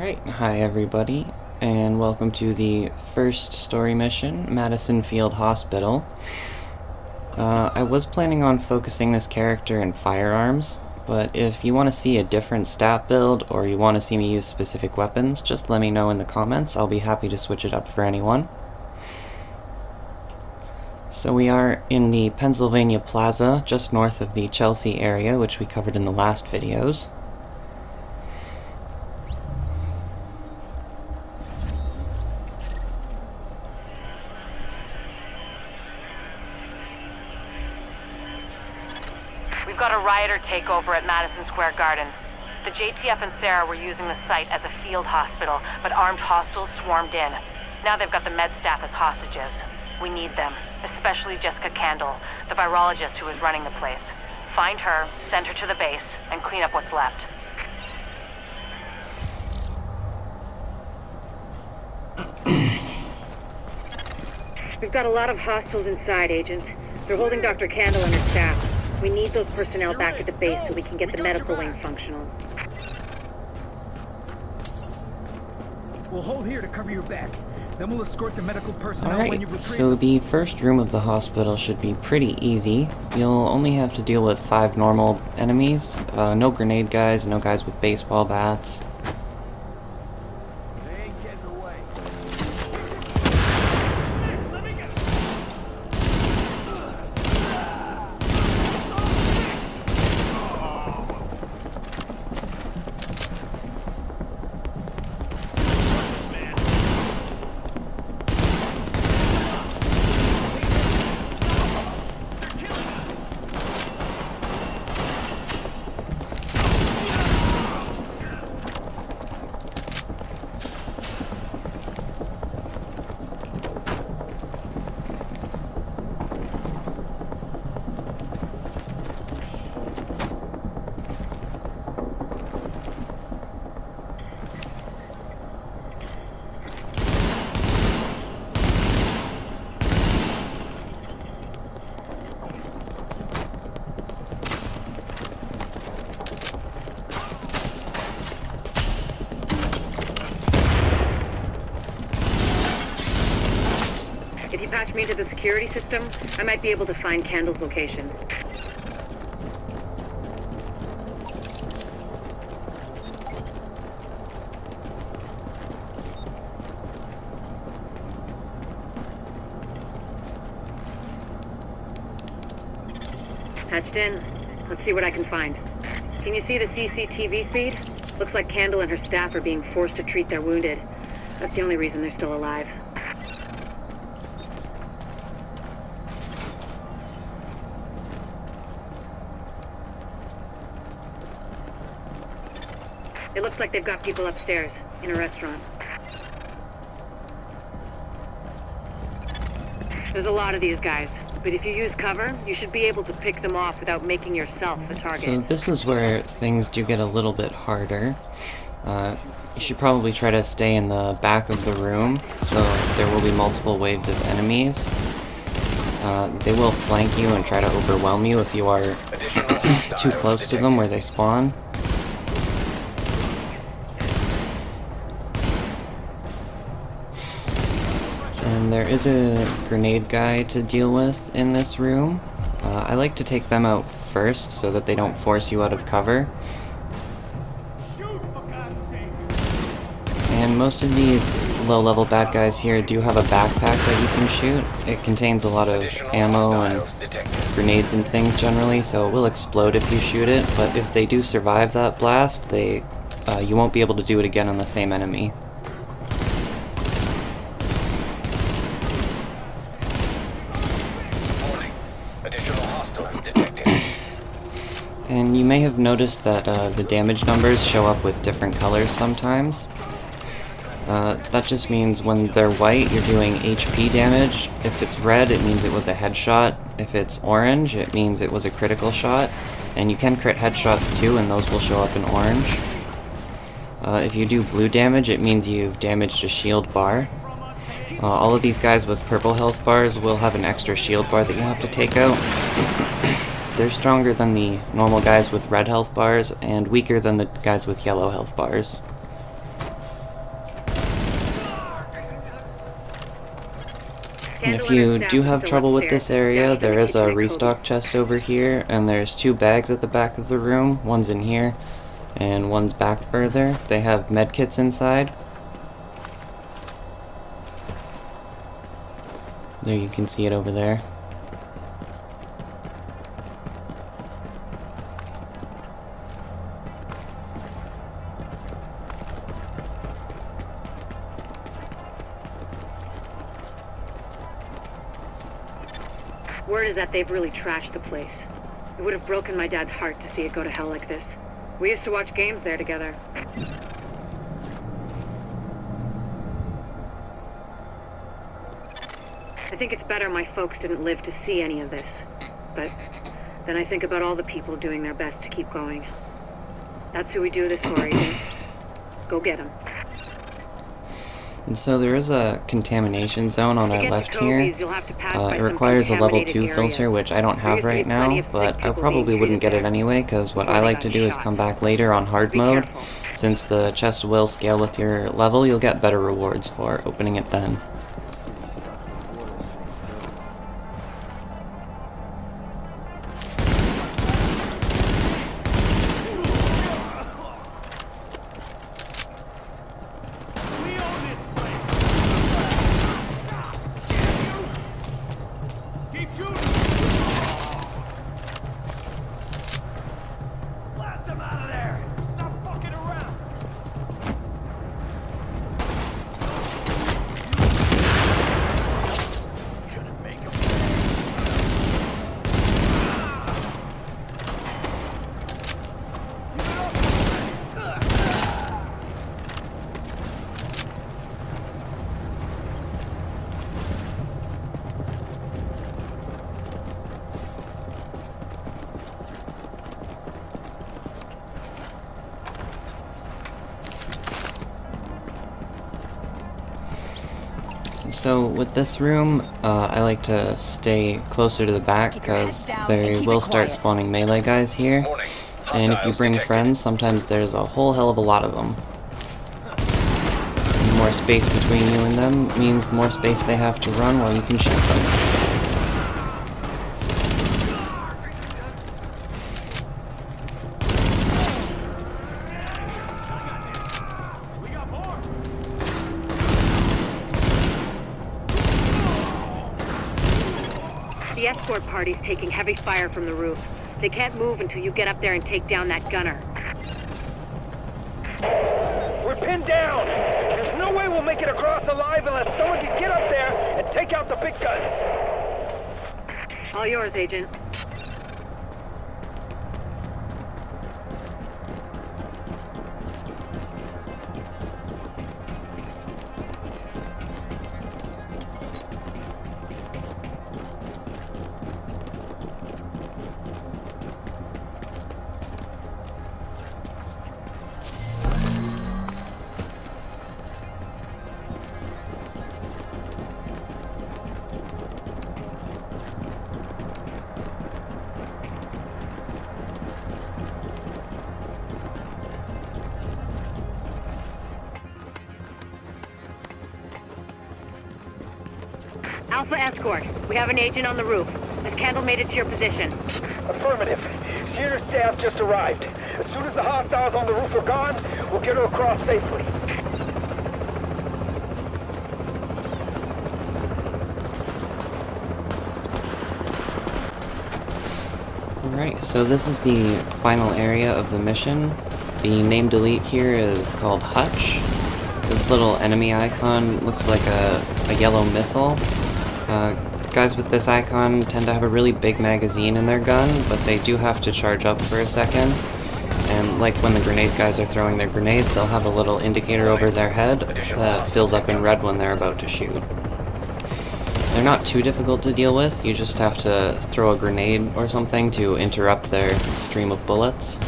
Alright, hi everybody, and welcome to the first story mission, Madison Field Hospital. I was planning on focusing this character in firearms, but if you want to see a different stat build, or you want to see me use specific weapons, just let me know in the comments. I'll be happy to switch it up for anyone. So we are in the Pennsylvania Plaza, just north of the Chelsea area, which we covered in the last videos. We've got a rioter takeover at Madison Square Garden. The JTF and Sarah were using the site as a field hospital, but armed hostiles swarmed in. Now they've got the med staff as hostages. We need them, especially Jessica Candle, the virologist who is running the place. Find her, send her to the base, and clean up what's left. We've got a lot of hostiles inside, Agent. They're holding Dr. Candle and her staff. We need those personnel back at the base so we can get the medical wing functional. We'll hold here to cover your back. Then we'll escort the medical personnel when you Alright, retrieve. so the first room of the hospital should be pretty easy. You'll only have to deal with 5 normal enemies. No grenade guys, no guys with baseball bats. They ain't getting away. If you patch me into the security system, I might be able to find Candle's location. Patched in. Let's see what I can find. Can you see the CCTV feed? Looks like Candle and her staff are being forced to treat their wounded. That's the only reason they're still alive. It looks like they've got people upstairs, in a restaurant. There's a lot of these guys, but if you use cover, you should be able to pick them off without making yourself a target. So this is where things do get a little bit harder. You should probably try to stay in the back of the room, so there will be multiple waves of enemies. They will flank you and try to overwhelm you if you are too close to them where they spawn. And there is a grenade guy to deal with in this room. I like to take them out first so that they don't force you out of cover. And most of these low-level bad guys here do have a backpack that you can shoot. It contains a lot of ammo and grenades and things generally, so it will explode if you shoot it, but if they do survive that blast, you won't be able to do it again on the same enemy. And you may have noticed that the damage numbers show up with different colors sometimes. That just means when they're white, you're doing HP damage. If it's red, it means it was a headshot. If it's orange, it means it was a critical shot. And you can crit headshots too, and those will show up in orange. If you do blue damage, it means you've damaged a shield bar. All of these guys with purple health bars will have an extra shield bar that you have to take out. They're stronger than the normal guys with red health bars, and weaker than the guys with yellow health bars. And if Candle and her you staff do are have still trouble with upstairs. this area, Stashed in there the is kitchen a at restock Kobe's. chest over here, and there's 2 bags at the back of the room. One's in here, and one's back further. They have med kits inside. There, you can see it over there. Word is that they've really trashed the place. It would have broken my dad's heart to see it go to hell like this. We used to watch games there together. I think it's better my folks didn't live to see any of this. But then I think about all the people doing their best to keep going. That's who we do this for, Agent. Go get them. And so there is a contamination zone on To our get left to here. Kobe's, you'll have to pass by It some requires a level 2 contaminated filter, areas. which I don't There have used to be right plenty now, of sick but I people probably being wouldn't get treated it there anyway, because what before I they like to got do is shot. come back later on hard Be mode. careful. Since the chest will scale with your level, you'll get better rewards for opening it then. Keep shooting! Blast them out of there! Stop fucking around! Couldn't make them. So with this room, I like to stay closer to the back because they will start spawning melee guys here. Morning. And if you Hostiles bring detected. friends, sometimes there's a whole hell of a lot of them. The more space between you and them means the more space they have to run while you can shoot them. We got more! The escort party's taking heavy fire from the roof. They can't move until you get up there and take down that gunner. We're pinned down! There's no way we'll make it across alive unless someone can get up there and take out the big guns! All yours, Agent. Alpha Escort, we have an agent on the roof. Has Candle made it to your position? Affirmative. She and her staff just arrived. As soon as the hostiles on the roof are gone, we'll get her across safely. Alright, so this is the final area of the mission. The name delete here is called Hutch. This little enemy icon looks like a yellow missile. Guys with this icon tend to have a really big magazine in their gun, but they do have to charge up for a second. And like when the grenade guys are throwing their grenades, they'll have a little indicator over their head that fills up in red when they're about to shoot. They're not too difficult to deal with, you just have to throw a grenade or something to interrupt their stream of bullets.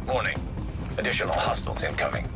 Warning. Additional hostiles incoming.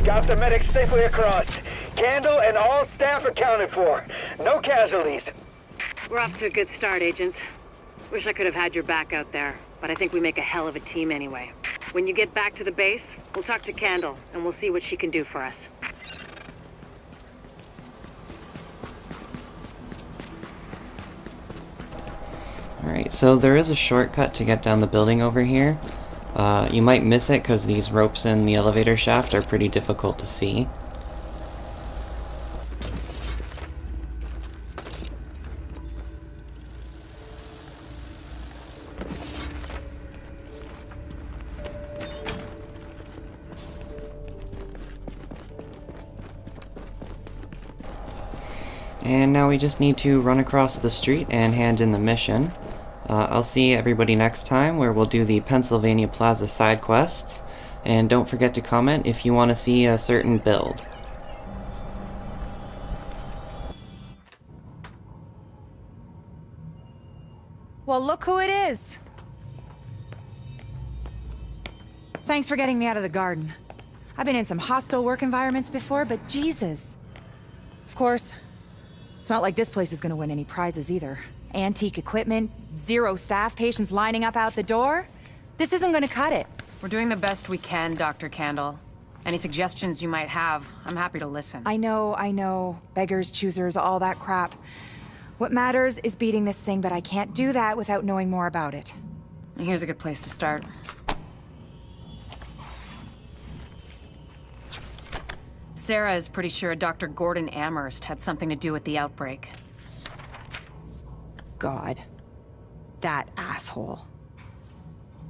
Got the medics safely across. Candle and all staff accounted for. No casualties. We're off to a good start, agents. Wish I could have had your back out there, but I think we make a hell of a team anyway. When you get back to the base, we'll talk to Candle, and we'll see what she can do for us. Alright, so there is a shortcut to get down the building over here. You might miss it because these ropes in the elevator shaft are pretty difficult to see. And now we just need to run across the street and hand in the mission. I'll see everybody next time, where we'll do the Pennsylvania Plaza side quests. And don't forget to comment if you want to see a certain build. Well, look who it is! Thanks for getting me out of the garden. I've been in some hostile work environments before, but Jesus. Of course, it's not like this place is gonna win any prizes either. Antique equipment, 0 staff, patients lining up out the door. This isn't gonna cut it. We're doing the best we can, Dr. Candle. Any suggestions you might have, I'm happy to listen. I know. Beggars, choosers, all that crap. What matters is beating this thing, but I can't do that without knowing more about it. Here's a good place to start. Sarah is pretty sure Dr. Gordon Amherst had something to do with the outbreak. God. That asshole.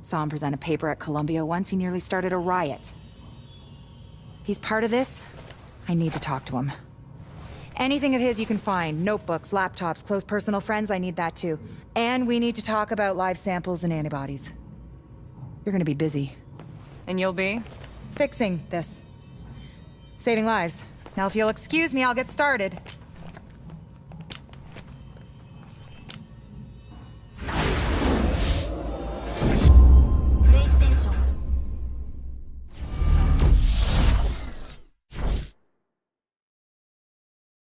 Saw him present a paper at Columbia once. He nearly started a riot. He's part of this. I need to talk to him. Anything of his you can find. Notebooks, laptops, close personal friends, I need that too. And we need to talk about live samples and antibodies. You're gonna be busy. And you'll be? Fixing this. Saving lives. Now if you'll excuse me, I'll get started.